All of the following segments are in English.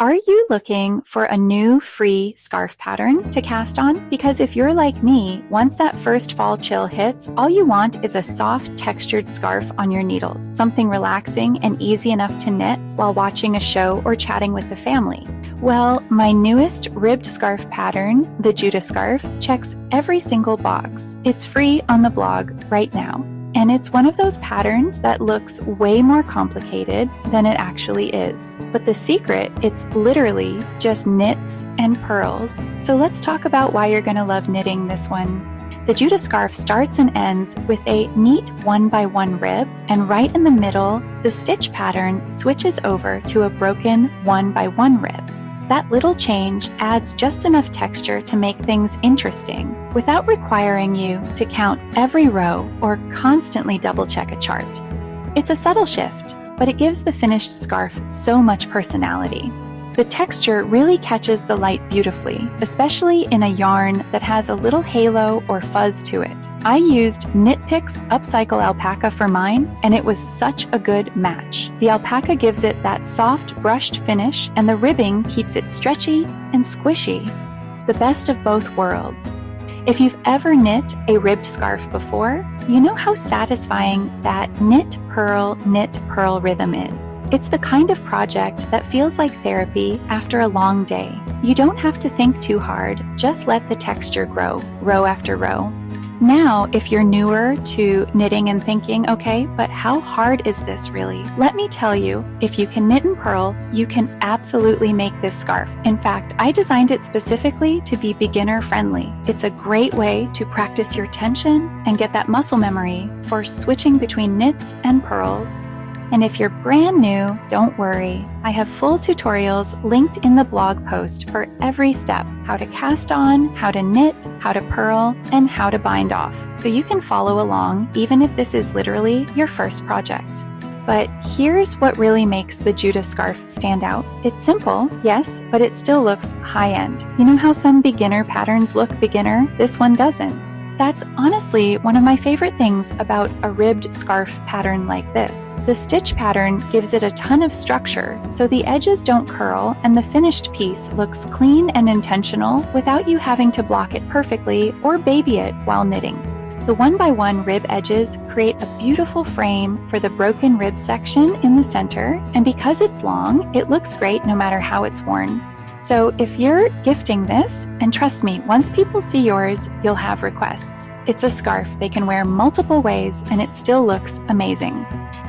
Are you looking for a new free scarf pattern to cast on? Because if you're like me, once that first fall chill hits, all you want is a soft textured scarf on your needles, something relaxing and easy enough to knit while watching a show or chatting with the family. Well, my newest ribbed scarf pattern, the Judah scarf, checks every single box. It's free on the blog right now. And it's one of those patterns that looks way more complicated than it actually is. But the secret, it's literally just knits and purls. So let's talk about why you're going to love knitting this one. The Judah scarf starts and ends with a neat 1x1 rib, and right in the middle, the stitch pattern switches over to a broken 1x1 rib. That little change adds just enough texture to make things interesting without requiring you to count every row or constantly double-check a chart. It's a subtle shift, but it gives the finished scarf so much personality. The texture really catches the light beautifully, especially in a yarn that has a little halo or fuzz to it. I used KnitPicks Upcycle Alpaca for mine, and it was such a good match. The alpaca gives it that soft, brushed finish, and the ribbing keeps it stretchy and squishy. The best of both worlds. If you've ever knit a ribbed scarf before, you know how satisfying that knit, purl, rhythm is. It's the kind of project that feels like therapy after a long day. You don't have to think too hard, just let the texture grow, row after row. Now, if you're newer to knitting and thinking, okay, but how hard is this really? Let me tell you, if you can knit and purl, you can absolutely make this scarf. In fact, I designed it specifically to be beginner friendly. It's a great way to practice your tension and get that muscle memory for switching between knits and purls. And if you're brand new, don't worry. I have full tutorials linked in the blog post for every step: how to cast on, how to knit, how to purl, and how to bind off. So you can follow along even if this is literally your first project. But here's what really makes the Judah scarf stand out. It's simple, yes, but it still looks high-end. You know how some beginner patterns look beginner? This one doesn't. That's honestly one of my favorite things about a ribbed scarf pattern like this. The stitch pattern gives it a ton of structure, so the edges don't curl and the finished piece looks clean and intentional without you having to block it perfectly or baby it while knitting. The 1x1 rib edges create a beautiful frame for the broken rib section in the center, and because it's long, it looks great no matter how it's worn. So if you're gifting this, and trust me, once people see yours, you'll have requests. It's a scarf they can wear multiple ways and it still looks amazing.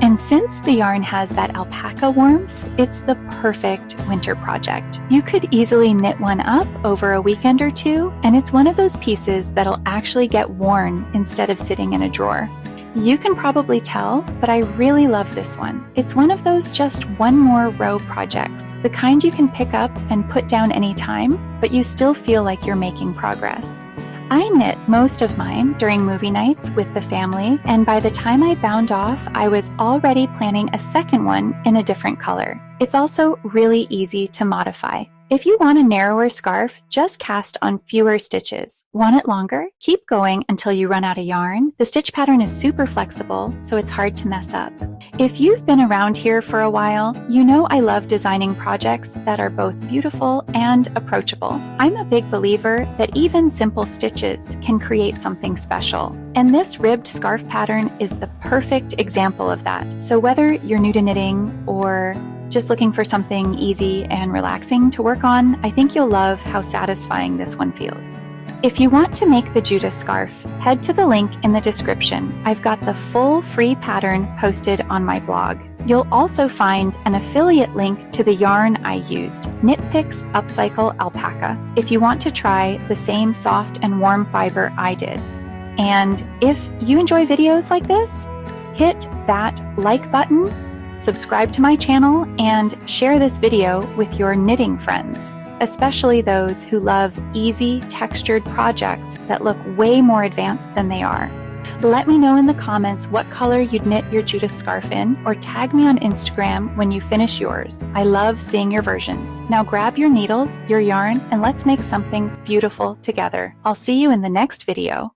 And since the yarn has that alpaca warmth, it's the perfect winter project. You could easily knit one up over a weekend or two, and it's one of those pieces that'll actually get worn instead of sitting in a drawer. You can probably tell, but I really love this one. It's one of those just one more row projects, the kind you can pick up and put down anytime, but you still feel like you're making progress. I knit most of mine during movie nights with the family, and by the time I bound off, I was already planning a second one in a different color. It's also really easy to modify. If you want a narrower scarf, just cast on fewer stitches. Want it longer? Keep going until you run out of yarn. The stitch pattern is super flexible, so it's hard to mess up. If you've been around here for a while, you know I love designing projects that are both beautiful and approachable. I'm a big believer that even simple stitches can create something special. And this ribbed scarf pattern is the perfect example of that. So whether you're new to knitting or just looking for something easy and relaxing to work on, I think you'll love how satisfying this one feels. If you want to make the Judah scarf, head to the link in the description. I've got the full free pattern posted on my blog. You'll also find an affiliate link to the yarn I used, KnitPicks Upcycle Alpaca, if you want to try the same soft and warm fiber I did. And if you enjoy videos like this, hit that like button, subscribe to my channel, and share this video with your knitting friends, especially those who love easy, textured projects that look way more advanced than they are. Let me know in the comments what color you'd knit your Judah scarf in, or tag me on Instagram when you finish yours. I love seeing your versions. Now grab your needles, your yarn, and let's make something beautiful together. I'll see you in the next video.